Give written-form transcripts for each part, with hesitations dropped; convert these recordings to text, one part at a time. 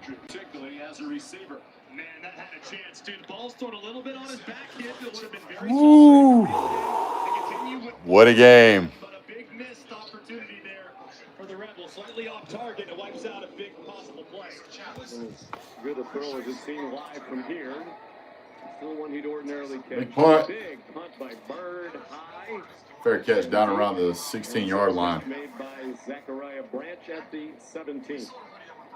particularly as a receiver. Man, that had a chance, dude. The ball's thrown a little bit on his back hip. It would have been very Woo! What a game. But a big missed opportunity there for the Rebels. Slightly off target. It wipes out a big possible play. Good a throw as it seemed live from here. Still one he'd ordinarily catch. Big punt. Big punt by Bird, high. Fair catch down around the 16-yard line. Made by Zachariah Branch at the 17th.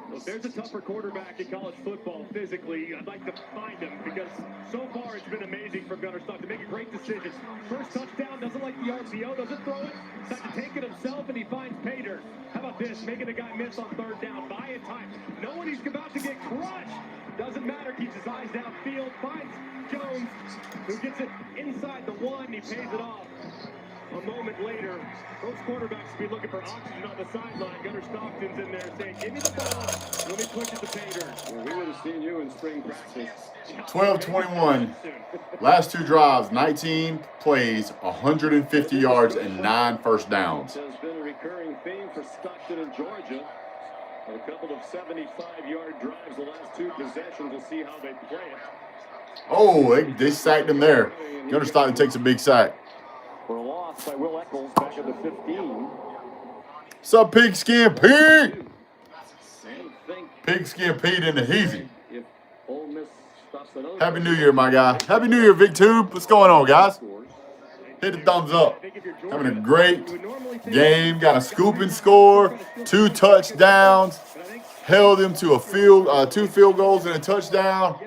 Well, there's a tougher quarterback in college football physically. I'd like to find him because so far it's been amazing for Gunnar Stock to make great decisions. First touchdown, doesn't like the RPO, doesn't throw it, decides to take it himself, and he finds Pater. How about this? Making a guy miss on third down, buying time. Knowing he's about to get crushed. Doesn't matter, keeps his eyes downfield, finds Jones, who gets it inside the one, he pays it off. A moment later, those quarterbacks be looking for oxygen on the sideline. Gunnar Stockton's in there saying, give me the ball, let me push it to Pater. Well, we would have seen you in spring practice. 12-21. Last two drives, 19 plays, 150 yards, and 9 first downs. Has been a recurring theme for Stockton in Georgia. A couple of 75-yard drives the last two possessions. We'll see how they play it. Oh, they sacked him there. Gunnar Stockton takes a big sack. For a loss by Will Eccles back at the 15. What's up, Pigskin Pete? Pigskin Pete in the heezy. If Ole Miss stops another Happy New Year, my guy. Happy New Year, VicTube. What's going on, guys? Hit the thumbs up. Having a great game. Got a scooping score. 2 touchdowns. Held him to a 2 field goals and a touchdown.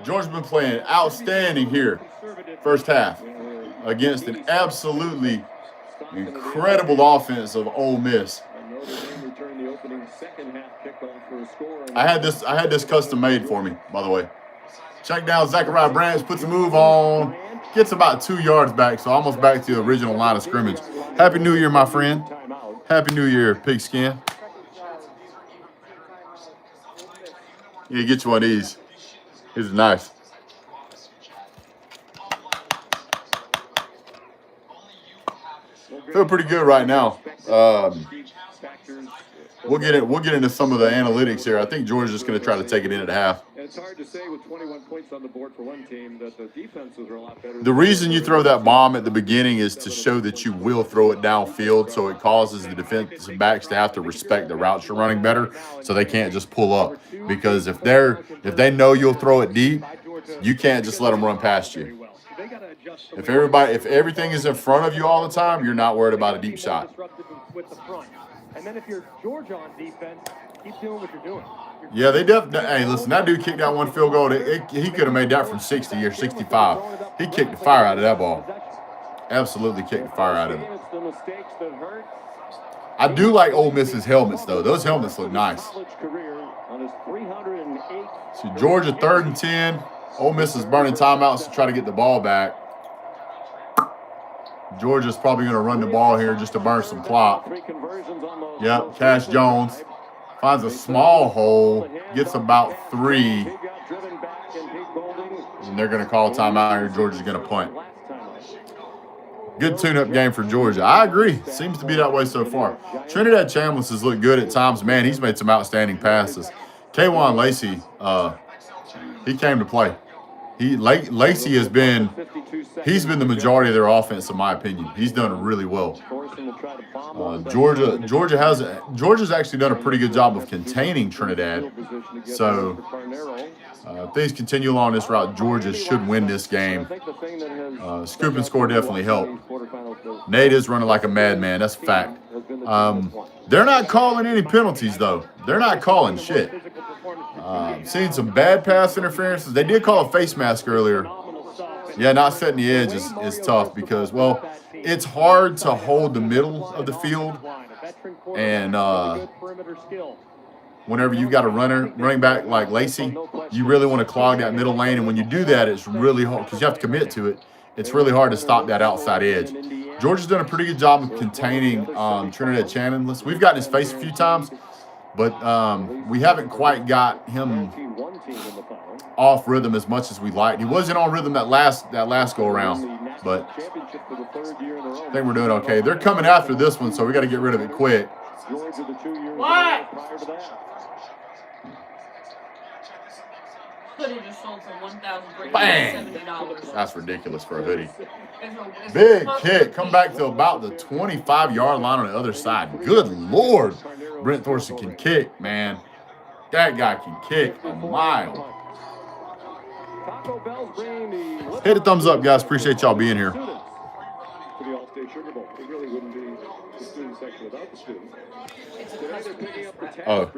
Georgia's been playing outstanding here. First half. Against an absolutely incredible offense of Ole Miss. I had this custom made for me, by the way. Check down Zachariah Branch, puts a move on, gets about 2 yards back, so almost back to the original line of scrimmage. Happy New Year, my friend. Happy New Year, Pigskin. Yeah, get you one of these. These are nice. Feel pretty good right now. We'll get into some of the analytics here. I think Georgia's just going to try to take it in at half. It's hard to say with 21 points on the board for one team that the defenses are a lot better. The reason you throw that bomb at the beginning is to show that you will throw it downfield, so it causes the defensive backs to have to respect the routes you're running better, so they can't just pull up. Because if they know you'll throw it deep, you can't just let them run past you. If everything is in front of you all the time, you're not worried about a deep shot. And then if you're Georgia on defense, keep doing what you're doing. Yeah, they definitely. Hey, listen, that dude kicked that one field goal. He could have made that from 60 or 65. He kicked the fire out of that ball. Absolutely kicked the fire out of it. I do like Ole Miss's helmets, though. Those helmets look nice. So Georgia 3rd and 10. Ole Miss is burning timeouts to try to get the ball back. Georgia's probably going to run the ball here just to burn some clock. Yep, Cash Jones finds a small hole, gets about 3, and they're going to call timeout here. Georgia's going to punt. Good tune-up game for Georgia. I agree. Seems to be that way so far. Trinidad Chambliss has looked good at times. Man, he's made some outstanding passes. K'Wan Lacey, he came to play. Lacey has been the majority of their offense, in my opinion. He's done really well. Georgia's actually done a pretty good job of containing Trinidad. So if things continue along this route, Georgia should win this game. Scoop and score definitely helped. Nate is running like a madman. That's a fact. They're not calling any penalties, though. They're not calling shit. Seen some bad pass interferences. They did call a face mask earlier. Yeah, not setting the edge is tough because, well, it's hard to hold the middle of the field. And whenever you've got a running back like Lacey, you really want to clog that middle lane. And when you do that, it's really hard because you have to commit to it. It's really hard to stop that outside edge. Georgia's done a pretty good job of containing Trinidad Chambliss. We've gotten his face a few times, but we haven't quite got him off rhythm as much as we liked. He wasn't on rhythm that last go around, but I think we're doing okay. They're coming after this one, so we got to get rid of it quick. What? Bang! That's ridiculous for a hoodie. Big kick. Come back to about the 25-yard line on the other side. Good Lord. Brent Thorson can kick, man. That guy can kick a mile. Hit a thumbs up, guys. Appreciate y'all being here. Oh.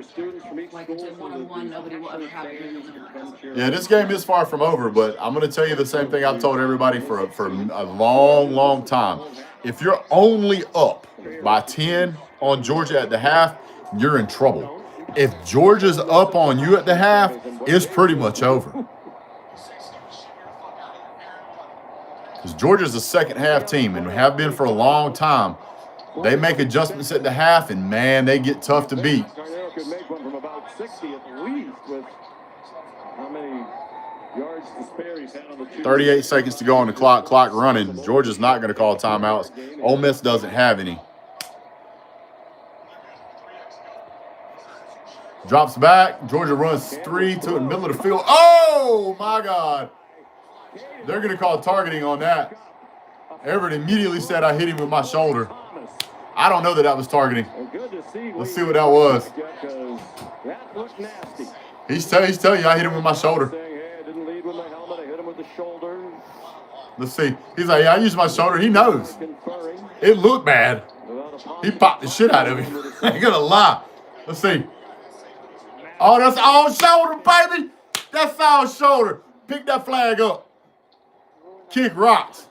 Yeah, this game is far from over, but I'm going to tell you the same thing I've told everybody for a long, long time. If you're only up by 10 on Georgia at the half, you're in trouble. If Georgia's up on you at the half, it's pretty much over. Because Georgia's a second-half team and have been for a long time. They make adjustments at the half, and, man, they get tough to beat. 38 seconds to go on the clock. Clock running. Georgia's not going to call timeouts. Ole Miss doesn't have any. Drops back. Georgia runs 3 to the middle of the field. Oh, my God. They're going to call targeting on that. Everett immediately said I hit him with my shoulder. I don't know that was targeting. Let's see what that was. He's telling you I hit him with my shoulder. Let's see. He's like, yeah, I used my shoulder. He knows. It looked bad. He popped the shit out of him. I ain't gonna lie. Let's see. Oh, that's all shoulder, baby. That's all shoulder. Pick that flag up. Kick rocks.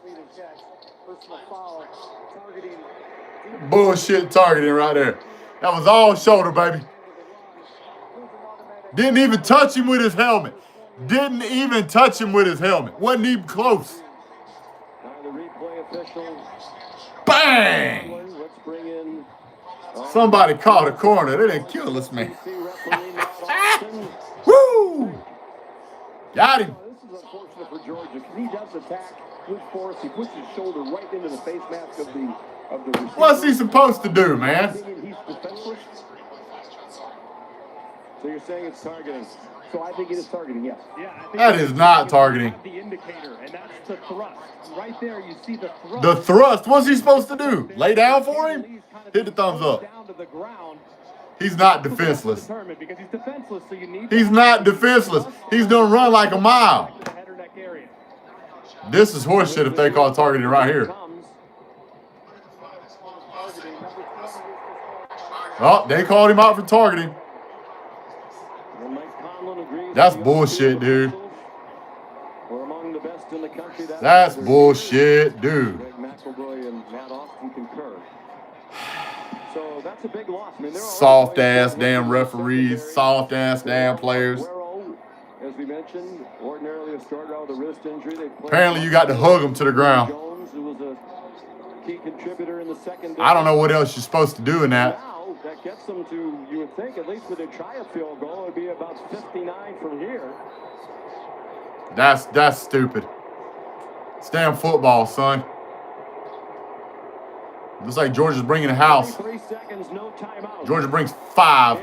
Bullshit targeting right there. That was all shoulder, baby. Didn't even touch him with his helmet. Didn't even touch him with his helmet. Wasn't even close. Bang! Somebody called a corner. They didn't kill us, man. Woo! Got him. This is unfortunate for Georgia because he does attack with force. He puts his shoulder right into the face mask of the receiver. What's he supposed to do, man? He's defenseless. So you're saying it's targeting. So I think it is targeting, yes. Yeah, I think that is not targeting. The indicator, and that's the thrust. Right there, you see the thrust. The thrust. What's he supposed to do? Lay down for him? Hit the thumbs up. He's not defenseless. He's not defenseless. He's gonna run like a mile. This is horseshit if they call targeting right here. Oh, they called him out for targeting. That's bullshit, dude. That's bullshit, dude. So that's a big loss. I mean, soft ass damn referees, soft ass damn players. As we mentioned, ordinarily a starter out with a wrist injury. Apparently, you got to hug him to the ground. Jones, who was a key contributor in the second. I don't know what else you're supposed to do in that. Now that gets them to, you would think, at least with a try a field goal, it would be about 59 from here. That's stupid. It's damn football, son. Looks like Georgia's bringing the house. Georgia brings 5.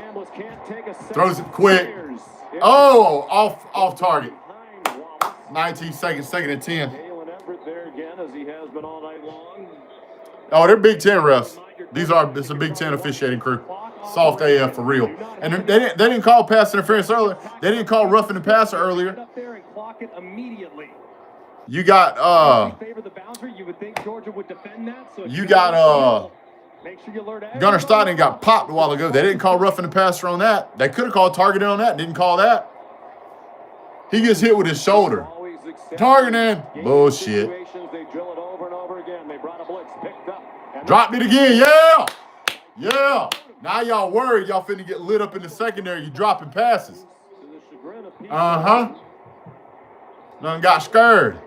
Throws it quick. Oh, off target. 19 seconds, second and 10. Oh, they're Big Ten refs. It's a Big Ten officiating crew. Soft AF for real. And they didn't call pass interference earlier. They didn't call roughing the passer earlier. You got Gunnar Stoddard got popped a while ago. They didn't call roughing the passer on that. They could have called targeting on that. Didn't call that. He gets hit with his shoulder. Targeting. Bullshit. Dropped it again. Yeah. Yeah. Now y'all worried y'all finna get lit up in the secondary. You dropping passes. Uh-huh. None got scared.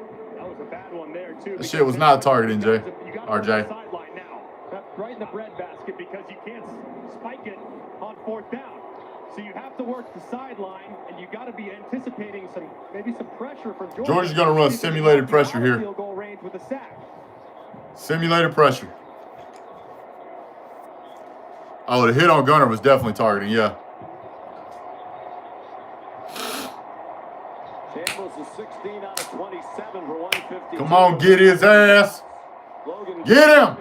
That shit was not targeting, RJ. Right in the breadbasket because you can't spike it on 4th down. So you have to work the sideline, and you got to be anticipating maybe some pressure from Georgia. Georgia's going to run simulated pressure here. Field goal range with a sack. Simulated pressure. Oh, the hit on Gunnar was definitely targeting, yeah. Campbell's a 16 out of 27 for 150. Come on, get his ass. Get him.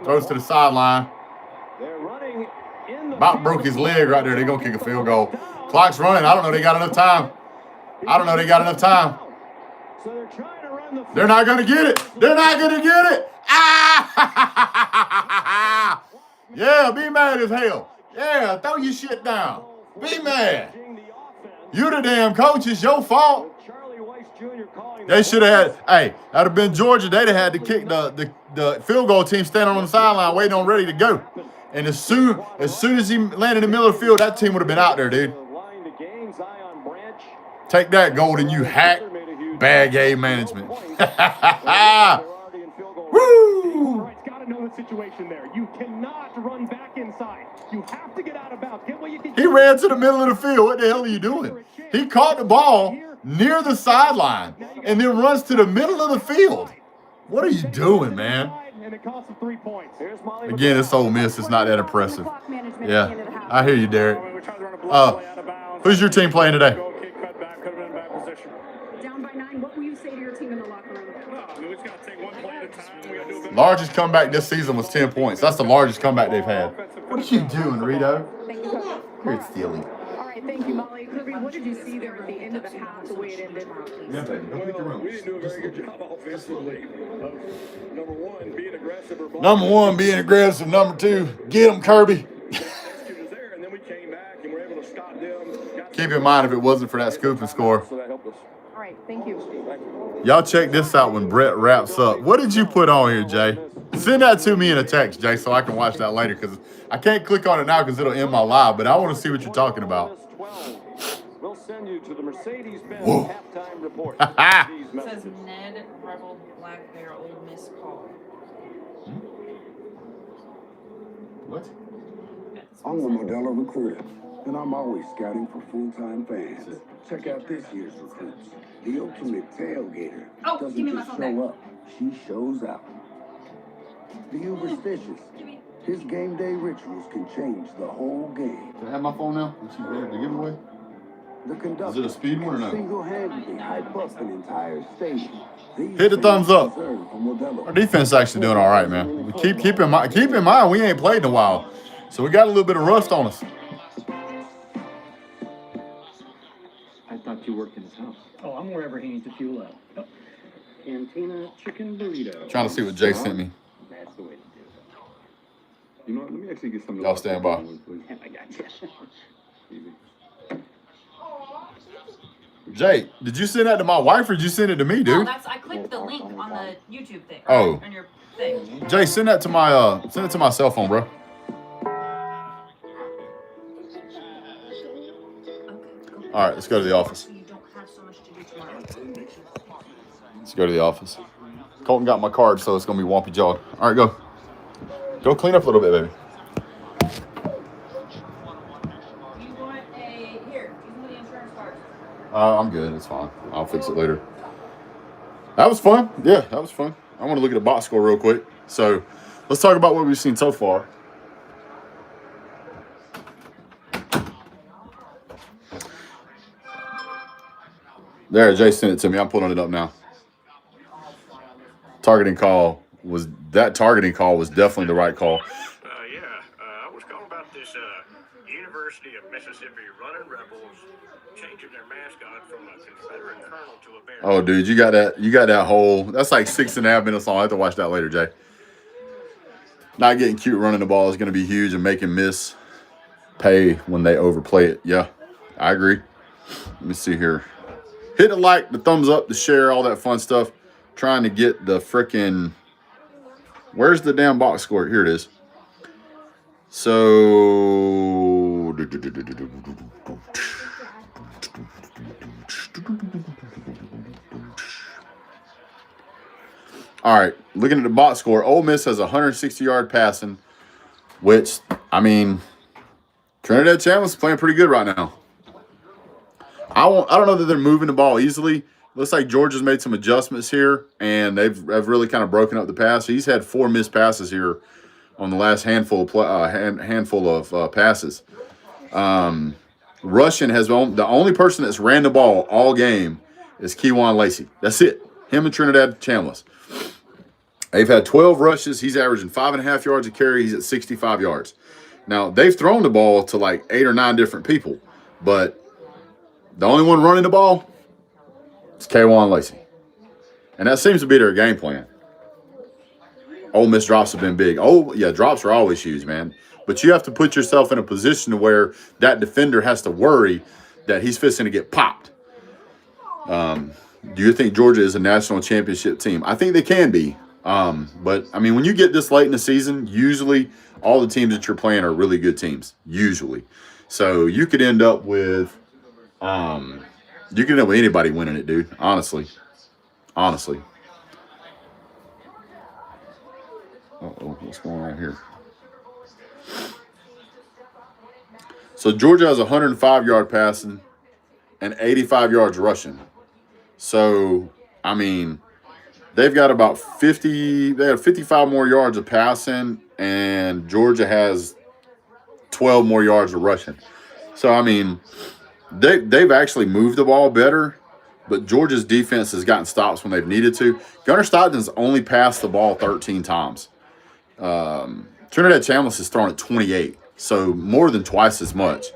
Throws to the sideline. They're running in the About broke his leg right there. They're going to kick a field goal. Clock's running. I don't know. They got enough time. So they're trying to run the. They're not going to get it. Ah! Yeah, be mad as hell. Yeah, throw your shit down. Be mad. You the damn coach. It's your fault. They should have had, hey, that'd have been Georgia. They'd have had to kick the field goal team standing on the sideline waiting on ready to go. And as soon as he landed in the middle of the field, that team would have been out there, dude. Take that, Golden, you hack. Bad game management. Woo! Got to know the situation there. You cannot run back inside. You have to get out of bounds. Get what you can. He ran to the middle of the field. What the hell are you doing? He caught the ball near the sideline and then runs to the middle of the field. What are you doing, man? Again, it's Ole Miss. It's not that impressive. Yeah, I hear you, Derek. Who's your team playing today? Down by 9, what will you say to your team in the locker room? Largest comeback this season was 10 points. That's the largest comeback they've had. What are you doing, Rito? Thank you, Coach. You're stealing. All right, thank you, Molly. Kirby, what did you see there at the end of the half, the way it ended? Yeah, baby. Go pick your room. We didn't do a very good job offensively. Number one, being aggressive. Number one, being aggressive. Number two, get him, Kirby. Keep in mind, if it wasn't for that scoop and score. All right, thank you. Y'all check this out when Brett wraps up. What did you put on here, Jay? Send that to me in a text, Jay, so I can watch that later, because I can't click on it now because it'll end my live, but I want to see what you're talking about. We'll send you to the Mercedes-Benz halftime report. It says Ned Rebel Black Bear Ole Miss call. What? I'm a Modelo recruiter, and I'm always scouting for full-time fans. Check out this year's recruits. The ultimate tailgater doesn't just show up, she shows out. The Uberstitious. His game day rituals can change the whole game. Do I have my phone now? Is she ready to give it away? The conductor Is it a speed one or no? single-handedly hype up an entire stadium. Hit the thumbs up. Our defense is actually doing all right, man. Keep in mind, we ain't played in a while, so we got a little bit of rust on us. I thought you worked in his house. Oh, I'm wherever he needs to fuel up. Oh. Cantina chicken burrito. Trying to see what Jay sent me. That's the way to do it. You know what? Let me actually get some. Y'all stand by. I got you. Jay, did you send that to my wife or did you send it to me, No, dude? I clicked the link on the YouTube thing. Oh. On your thing. Jay, send that to my cell phone, bro. Okay, cool. All right, let's go to the office. You don't have so much to do tomorrow. Let's go to the office. Colton got my card, so it's gonna be wompy jawed. All right, go. Go clean up a little bit, baby. You want here, use one of the insurance cards. I'm good. It's fine. I'll fix it later. That was fun. Yeah, that was fun. I want to look at the box score real quick. So let's talk about what we've seen so far. There, Jay sent it to me. I'm pulling it up now. Targeting call was definitely the right call. I was calling about this University of Mississippi Running Rebels changing their mascot from a Confederate colonel to a bear. Oh, dude, you got that whole. That's like 6.5 minutes long. I have to watch that later, Jay. Not getting cute running the ball is going to be huge and making Miss pay when they overplay it. Yeah, I agree. Let me see here. Hit the like, the thumbs up, the share, all that fun stuff. Trying to get the frickin'. Where's the damn box score? Here it is. So. All right, looking at the box score, Ole Miss has 160-yard passing, which, I mean, Trinidad Chandler's playing pretty good right now. I don't know that they're moving the ball easily. Looks like Georgia's made some adjustments here, and they've really kind of broken up the pass. He's had 4 missed passes here on the last handful of passes. rushing the only person that's ran the ball all game is Keywan Lacey. That's it. Him and Trinidad Chambliss. They've had 12 rushes. He's averaging 5.5 yards a carry. He's at 65 yards. Now, they've thrown the ball to like 8 or 9 different people, but the only one running the ball is Keywan Lacey. And that seems to be their game plan. Ole Miss drops have been big. Oh, yeah, drops are always huge, man. But you have to put yourself in a position to where that defender has to worry that he's fixing to get popped. Do you think Georgia is a national championship team? I think they can be. But, I mean, when you get this late in the season, usually all the teams that you're playing are really good teams, usually. So you could end up with anybody winning it, dude, honestly. Honestly. Uh-oh, what's going on here? So Georgia has 105-yard passing and 85 yards rushing. So, I mean, they've got about 55 more yards of passing, and Georgia has 12 more yards of rushing. So, I mean, they've actually moved the ball better, but Georgia's defense has gotten stops when they've needed to. Gunnar Stockton's only passed the ball 13 times. Trinidad Chambliss has thrown it 28, so more than twice as much.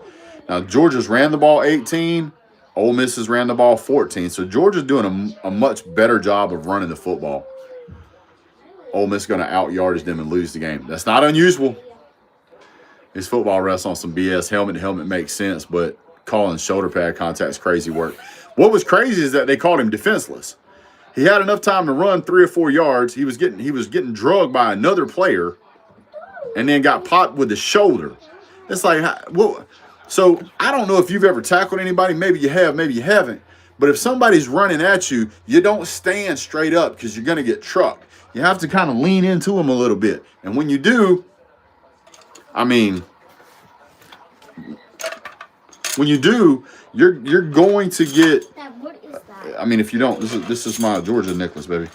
Now, Georgia's ran the ball 18. Ole Miss has ran the ball 14. So, Georgia's doing a much better job of running the football. Ole Miss is going to out-yardage them and lose the game. That's not unusual. These football refs on some BS. Helmet to helmet makes sense, but calling shoulder pad contact is crazy work. What was crazy is that they called him defenseless. He had enough time to run 3 or 4 yards. He was getting drugged by another player and then got popped with the shoulder. It's like, well, so I don't know if you've ever tackled anybody. Maybe you have, maybe you haven't. But if somebody's running at you, you don't stand straight up because you're going to get trucked. You have to kind of lean into them a little bit. And when you do, I mean, when you do, you're going to get. What is that? I mean, if you don't, this is my Georgia necklace, baby.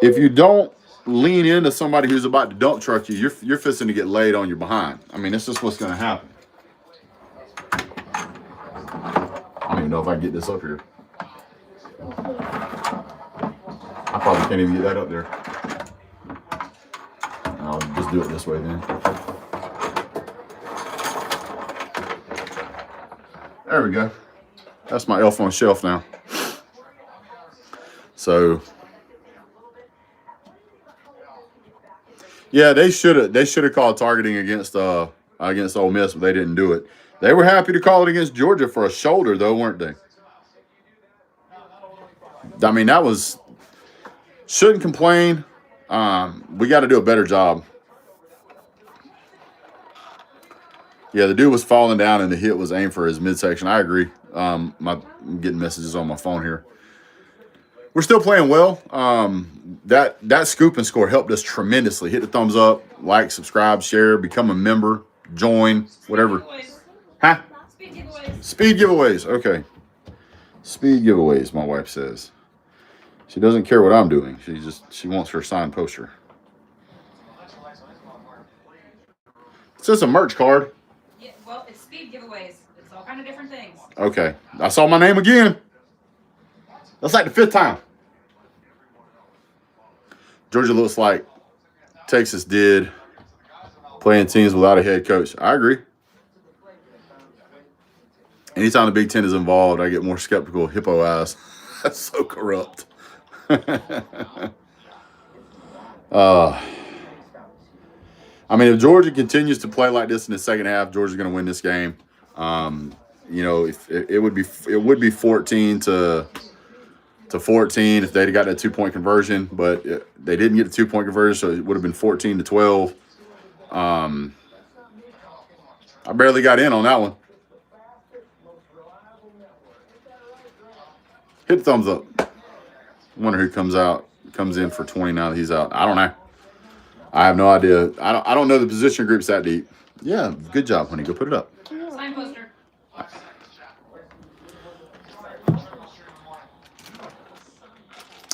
If you don't lean into somebody who's about to dump truck you, you're fixing to get laid on your behind. I mean, that's just what's going to happen. I don't even know if I can get this up here. I probably can't even get that up there. I'll just do it this way then. There we go. That's my elf on shelf now. So, yeah, they should have called targeting against Ole Miss, but they didn't do it. They were happy to call it against Georgia for a shoulder, though, weren't they? I mean, that was shouldn't complain. We got to do a better job. Yeah, the dude was falling down and the hit was aimed for his midsection. I agree. I'm getting messages on my phone here. We're still playing well. That scoop and score helped us tremendously. Hit the thumbs up, like, subscribe, share, become a member, join, whatever. Huh? Speed giveaways. Speed giveaways. Okay. Speed giveaways, my wife says. She doesn't care what I'm doing. She wants her signed poster. It's just a merch card. Yeah, well, it's speed giveaways. It's all kind of different things. Okay. I saw my name again. That's like the 5th time. Georgia looks like Texas did playing teams without a head coach. I agree. Anytime the Big Ten is involved, I get more skeptical. Hippo eyes. That's so corrupt. I mean, if Georgia continues to play like this in the second half, Georgia's going to win this game. If it would be 14 to 14 if they'd have got that 2-point conversion, but they didn't get the 2-point conversion, so it would have been 14 to 12. I barely got in on that one. Hit the thumbs up. I wonder who comes in for 20 now that he's out. I don't know. I have no idea. I don't know the position groups that deep. Yeah, good job, honey. Go put it up. Sign poster.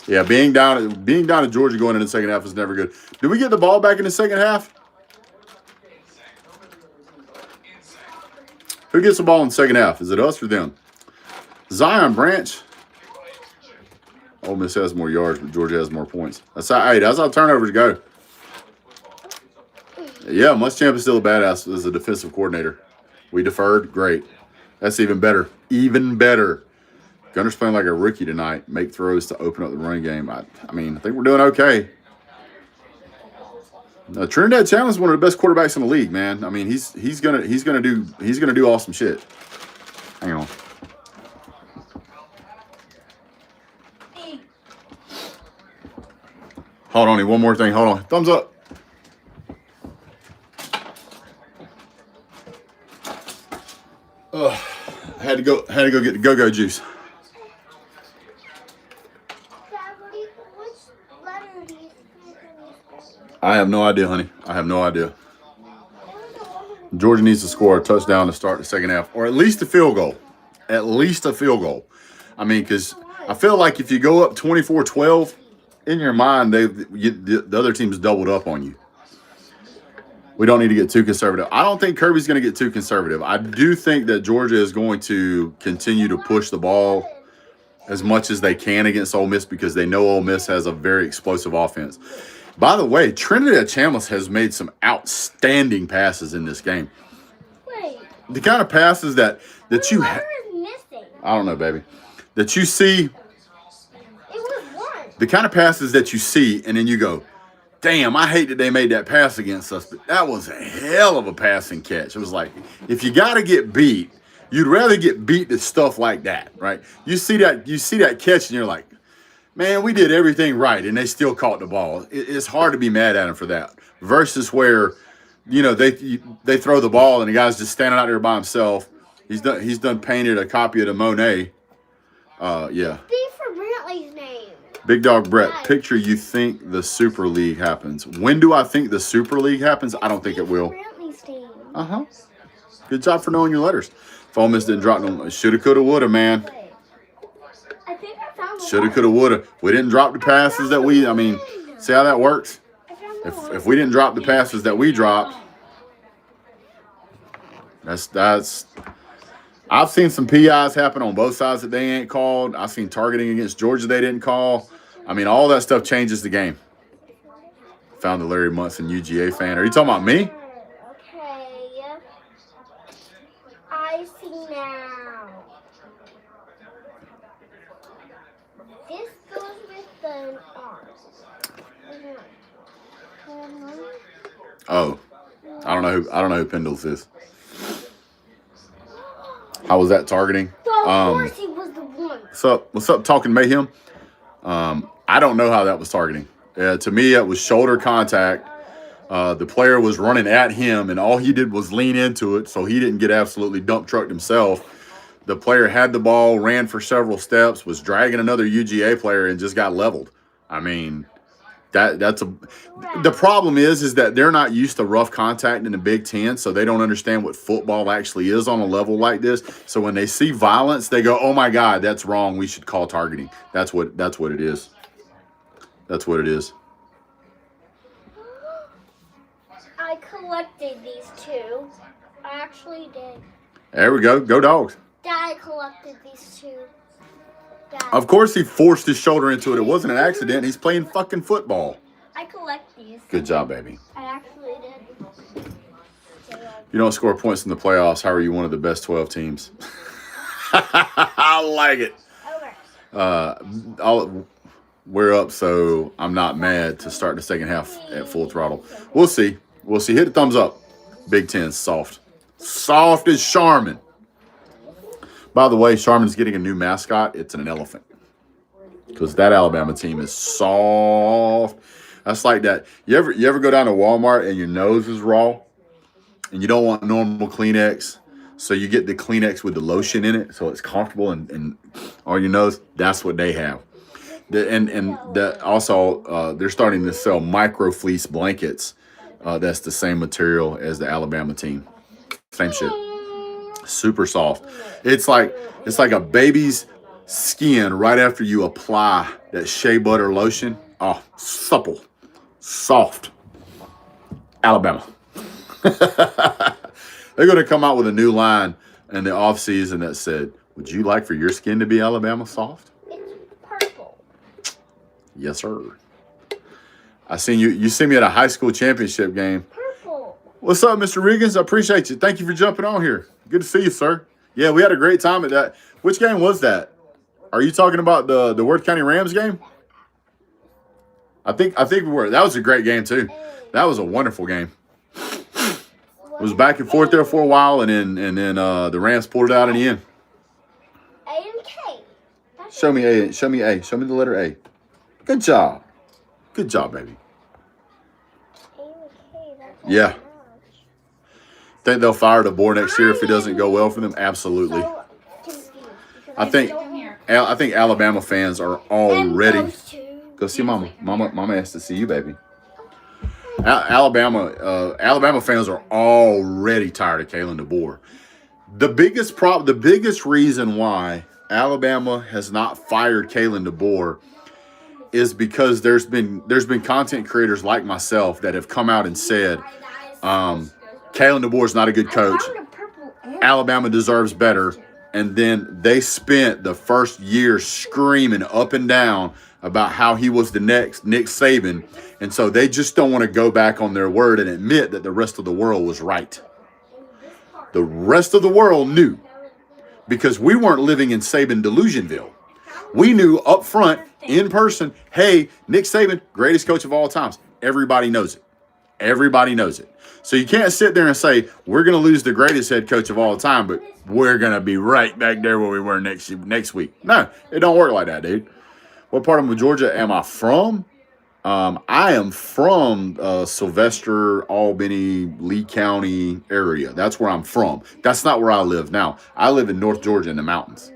Yeah, being down at Georgia going into the second half is never good. Did we get the ball back in the second half? Who gets the ball in the second half? Is it us or them? Zion Branch. Ole Miss has more yards, but Georgia has more points. That's how turnovers go. Yeah, Muschamp is still a badass as a defensive coordinator. We deferred. Great. That's even better. Even better. Gunner's playing like a rookie tonight. Make throws to open up the running game. I think we're doing okay. Trinidad Chandler's one of the best quarterbacks in the league, man. I mean, he's gonna do awesome shit. Hang on. Hold on, one more thing. Hold on. Thumbs up. I had to go get the go-go juice. I have no idea, honey. I have no idea. Georgia needs to score a touchdown to start the second half, or at least a field goal. At least a field goal. I mean, because I feel like if you go up 24-12, in your mind, the other team's doubled up on you. We don't need to get too conservative. I don't think Kirby's going to get too conservative. I do think that Georgia is going to continue to push the ball as much as they can against Ole Miss because they know Ole Miss has a very explosive offense. By the way, Trinidad Chambliss has made some outstanding passes in this game. Wait. The kind of passes that you have. Missing? I don't know, baby. That you see. It was one. The kind of passes that you see, and then you go, damn, I hate that they made that pass against us, but that was a hell of a passing catch. It was like, if you got to get beat, you'd rather get beat to stuff like that, right? You see that catch, and you're like, man, we did everything right, and they still caught the ball. It's hard to be mad at them for that. Versus where, they throw the ball, and the guy's just standing out there by himself. He's done painted a copy of the Monet. Yeah. Big Dog Brett, picture you think the Super League happens. When do I think the Super League happens? I don't think it will. Uh-huh. Good job for knowing your letters. If Ole Miss didn't drop them, shoulda, coulda, woulda, man. Shoulda, coulda, woulda. We didn't drop the passes that see how that works? If we didn't drop the passes that we dropped, that's I've seen some PIs happen on both sides that they ain't called. I've seen targeting against Georgia they didn't call. I mean, all that stuff changes the game. Found the Larry Munson UGA fan. Are you talking about me? Okay. I see now. This goes with the arms. Oh. I don't know who Pendles is. How was that targeting? Of course he was the one. What's up, Talking Mayhem? I don't know how that was targeting. To me, it was shoulder contact. The player was running at him, and all he did was lean into it, so he didn't get absolutely dump trucked himself. The player had the ball, ran for several steps, was dragging another UGA player, and just got leveled. I mean, the problem is that they're not used to rough contact in the Big Ten, so they don't understand what football actually is on a level like this. So when they see violence, they go, "Oh my God, that's wrong. We should call targeting." That's what it is. That's what it is. I collected these two. I actually did. There we go. Go Dogs. Dad collected these two. Dad. Of course he forced his shoulder into it. It wasn't an accident. He's playing fucking football. I collect these. Good job, baby. I actually did. You don't score points in the playoffs. How are you one of the best 12 teams? I like it. Okay. We're up, so I'm not mad to start the second half at full throttle. We'll see. We'll see. Hit the thumbs up. Big Ten, soft. Soft as Charmin. By the way, Charmin's getting a new mascot. It's an elephant. Because that Alabama team is soft. That's like that. You ever go down to Walmart and your nose is raw? And you don't want normal Kleenex? So you get the Kleenex with the lotion in it, so it's comfortable and on your nose. That's what they have. Also, they're starting to sell micro fleece blankets. That's the same material as the Alabama team. Same shit. Super soft. It's like a baby's skin right after you apply that shea butter lotion. Oh, supple, soft. Alabama. They're going to come out with a new line in the offseason that said, would you like for your skin to be Alabama soft? It's purple. Yes, sir. I seen you. You seen me at a high school championship game. Purple. What's up, Mr. Riggins? I appreciate you. Thank you for jumping on here. Good to see you, sir. Yeah, we had a great time at that. Which game was that? Are you talking about the Worth County Rams game? I think we were. That was a great game too. That was a wonderful game. It was back and forth there for a while, and then the Rams pulled it out in the end. A and K. Show me A. Show me A. Show me the letter A. Good job. Good job, baby. A and K. That's Yeah. Think they'll fire the board next year if it doesn't go well for them? Absolutely. So confused because I think Alabama fans are already. Go see Mama. Mama has to see you, baby. Alabama fans are already tired of Kalen DeBoer. The biggest reason why Alabama has not fired Kalen DeBoer is because there's been content creators like myself that have come out and said, Kalen DeBoer is not a good coach. Alabama deserves better. And then they spent the first year screaming up and down about how he was the next Nick Saban. And so they just don't want to go back on their word and admit that the rest of the world was right. The rest of the world knew, because we weren't living in Saban Delusionville. We knew up front, in person, hey, Nick Saban, greatest coach of all times. Everybody knows it. Everybody knows it. So you can't sit there and say, we're going to lose the greatest head coach of all time, but we're going to be right back there where we were next week. No, it don't work like that, dude. What part of Georgia am I from? I am from Sylvester, Albany, Lee County area. That's where I'm from. That's not where I live now. I live in North Georgia in the mountains.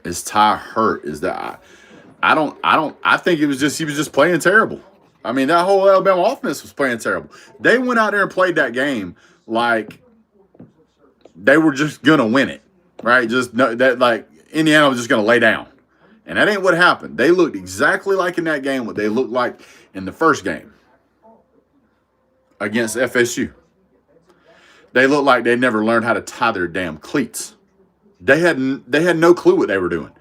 Is Ty hurt? Is that I think he was just playing terrible. I mean, that whole Alabama offense was playing terrible. They went out there and played that game like they were just gonna win it, right? Just that, like, Indiana was just gonna lay down, and that ain't what happened. They looked exactly like in that game what they looked like in the first game against FSU. They looked like they never learned how to tie their damn cleats. They had no clue what they were doing.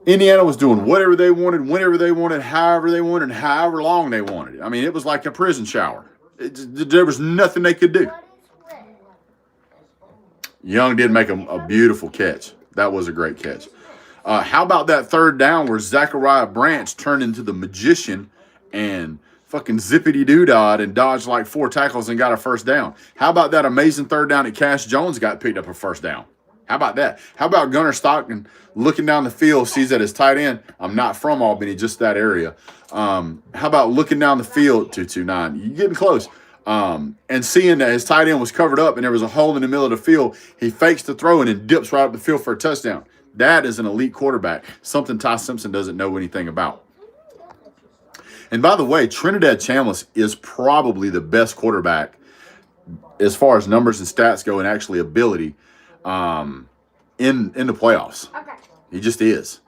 Indiana was doing whatever they wanted, whenever they wanted, however they wanted, however long they wanted. I mean, it was like a prison shower. There was nothing they could do. Young did make a beautiful catch. That was a great catch. How about that third down where Zachariah Branch turned into the magician and fucking zippity-doo-dah and dodged like 4 tackles and got a first down? How about that amazing third down that Cash Jones got picked up a first down? How about that? How about Gunnar Stockton looking down the field, sees that his tight end, I'm not from Albany, just that area. How about looking down the field, 229, you're getting close, and seeing that his tight end was covered up and there was a hole in the middle of the field. He fakes the throw and then dips right up the field for a touchdown. That is an elite quarterback, something Ty Simpson doesn't know anything about. And by the way, Trinidad Chambliss is probably the best quarterback as far as numbers and stats go and actually ability in the playoffs. Okay. He just is.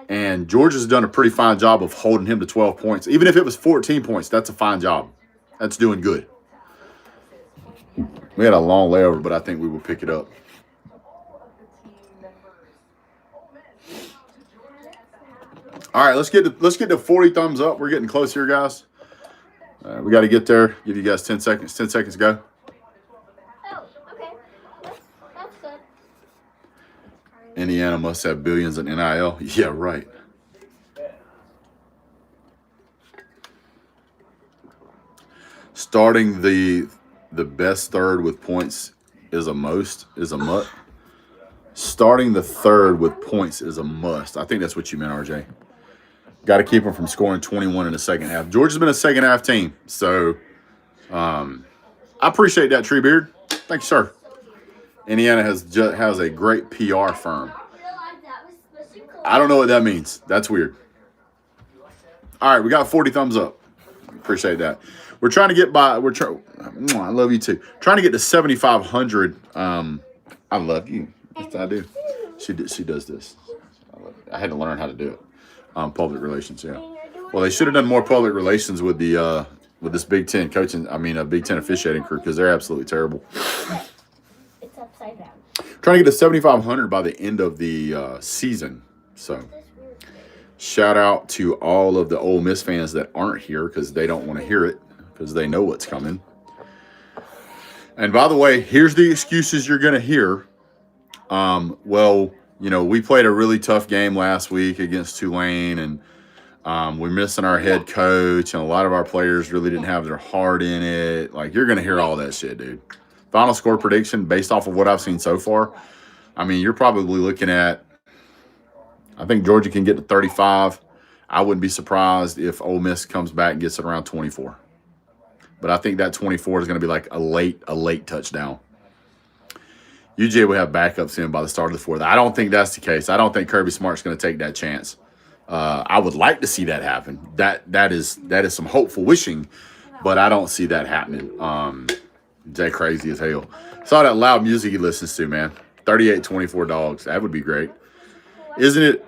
And Georgia's done a pretty fine job of holding him to 12 points. Even if it was 14 points, that's a fine job. That's doing good. We had a long layover, but I think we will pick it up. All right, let's get to 40 thumbs up. We're getting close here, guys. We got to get there. Give you guys 10 seconds. 10 seconds, go. Indiana must have billions in NIL. Yeah, right. Starting the best third with points is a must. Starting the third with points is a must. I think that's what you meant, RJ. Got to keep them from scoring 21 in the second half. Georgia's been a second half team, so I appreciate that, Treebeard. Thank you, sir. Indiana has a great PR firm. I don't know what that means. That's weird. All right, we got 40 thumbs up. Appreciate that. We're trying to get by. I love you too. Trying to get to 7,500. I love you. Yes, I do. She does this. I had to learn how to do it. Public relations, yeah. Well, they should have done more public relations with the with this Big Ten coaching. I mean, a Big Ten officiating crew because they're absolutely terrible. It's upside down. Trying to get to 7,500 by the end of the season. So, shout out to all of the Ole Miss fans that aren't here because they don't want to hear it because they know what's coming. And by the way, here's the excuses you're going to hear. Well, you know, we played a really tough game last week against Tulane, and we're missing our head coach, and a lot of our players really didn't have their heart in it. Like, you're going to hear all that shit, dude. Final score prediction based off of what I've seen so far, I mean, you're probably looking at, I think Georgia can get to 35. I wouldn't be surprised if Ole Miss comes back and gets it around 24. But I think that 24 is going to be like a late touchdown. UGA will have backups in by the start of the fourth. I don't think that's the case. I don't think Kirby Smart's going to take that chance. I would like to see that happen. That is some hopeful wishing, but I don't see that happening. Jay crazy as hell. Saw that loud music he listens to, man. 38-24 Dogs. That would be great. It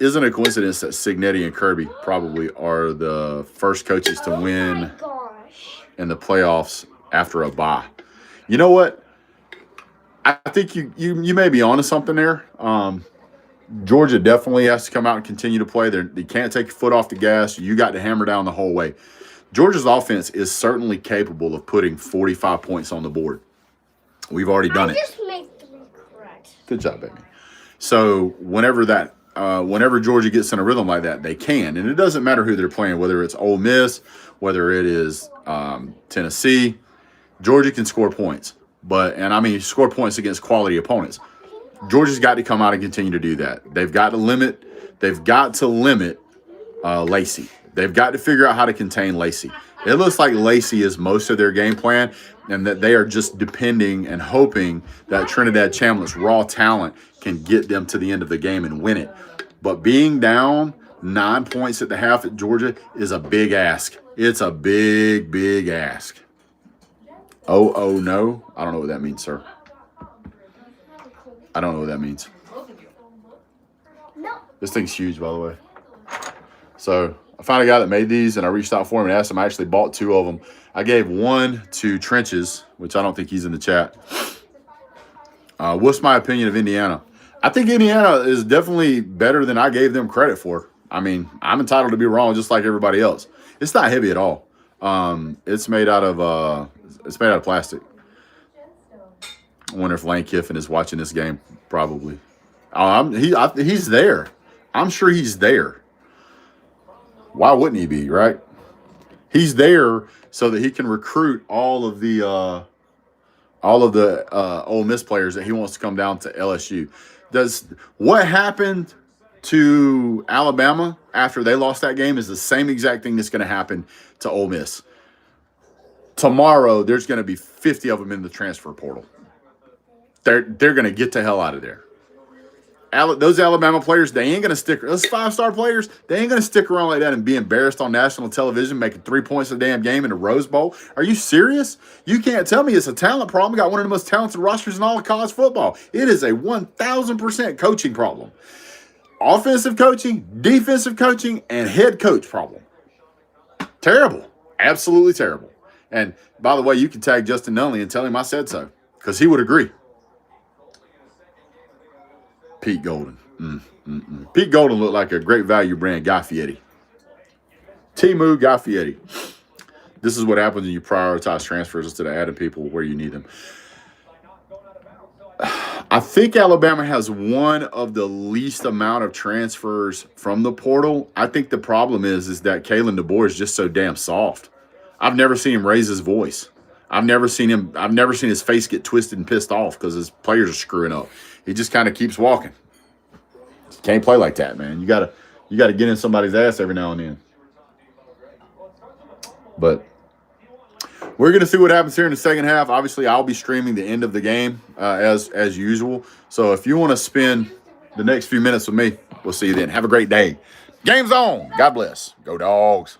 isn't a coincidence that Signetti and Kirby probably are the first coaches to win in the playoffs after a bye. You know what? I think you may be onto something there. Georgia definitely has to come out and continue to play. They can't take your foot off the gas. You got to hammer down the whole way. Georgia's offense is certainly capable of putting 45 points on the board. We've already done it. I just made 3 correct. Good job, baby. So whenever Georgia gets in a rhythm like that, they can. And it doesn't matter who they're playing, whether it's Ole Miss, whether it is Tennessee. Georgia can score points. Score points against quality opponents. Georgia's got to come out and continue to do that. They've got to limit Lacey. They've got to figure out how to contain Lacey. It looks like Lacey is most of their game plan, and that they are just depending and hoping that Trinidad Chambliss' raw talent can get them to the end of the game and win it. But being down 9 points at the half at Georgia is a big ask. It's a big, big ask. Oh, no. I don't know what that means, sir. I don't know what that means. No. This thing's huge, by the way. So I found a guy that made these, and I reached out for him and asked him. I actually bought 2 of them. I gave one to Trenches, which I don't think he's in the chat. What's my opinion of Indiana? I think Indiana is definitely better than I gave them credit for. I mean, I'm entitled to be wrong just like everybody else. It's not heavy at all. It's made out of plastic. I wonder if Lane Kiffin is watching this game. Probably. He's there. I'm sure he's there. Why wouldn't he be, right? He's there so that he can recruit all of the Ole Miss players that he wants to come down to LSU. What happened to Alabama after they lost that game is the same exact thing that's going to happen to Ole Miss. Tomorrow, there's going to be 50 of them in the transfer portal. They're going to get the hell out of there. Those Alabama players, they ain't going to stick. Those 5-star players, they ain't going to stick around like that and be embarrassed on national television making 3 points a damn game in the Rose Bowl. Are you serious? You can't tell me it's a talent problem. We got one of the most talented rosters in all of college football. It is a 1,000% coaching problem. Offensive coaching, defensive coaching, and head coach problem. Terrible. Absolutely terrible. And by the way, you can tag Justin Nunley and tell him I said so, because he would agree. Pete Golden. Pete Golden looked like a great value brand Guy Fieri. Timu Guy Fieri. This is what happens when you prioritize transfers instead of adding people where you need them. I think Alabama has one of the least amount of transfers from the portal. I think the problem is that Kalen DeBoer is just so damn soft. I've never seen him raise his voice. I've never seen his face get twisted and pissed off because his players are screwing up. He just kind of keeps walking. You can't play like that, man. You gotta get in somebody's ass every now and then. But we're gonna see what happens here in the second half. Obviously, I'll be streaming the end of the game as usual. So if you want to spend the next few minutes with me, we'll see you then. Have a great day. Game's on. God bless. Go Dogs.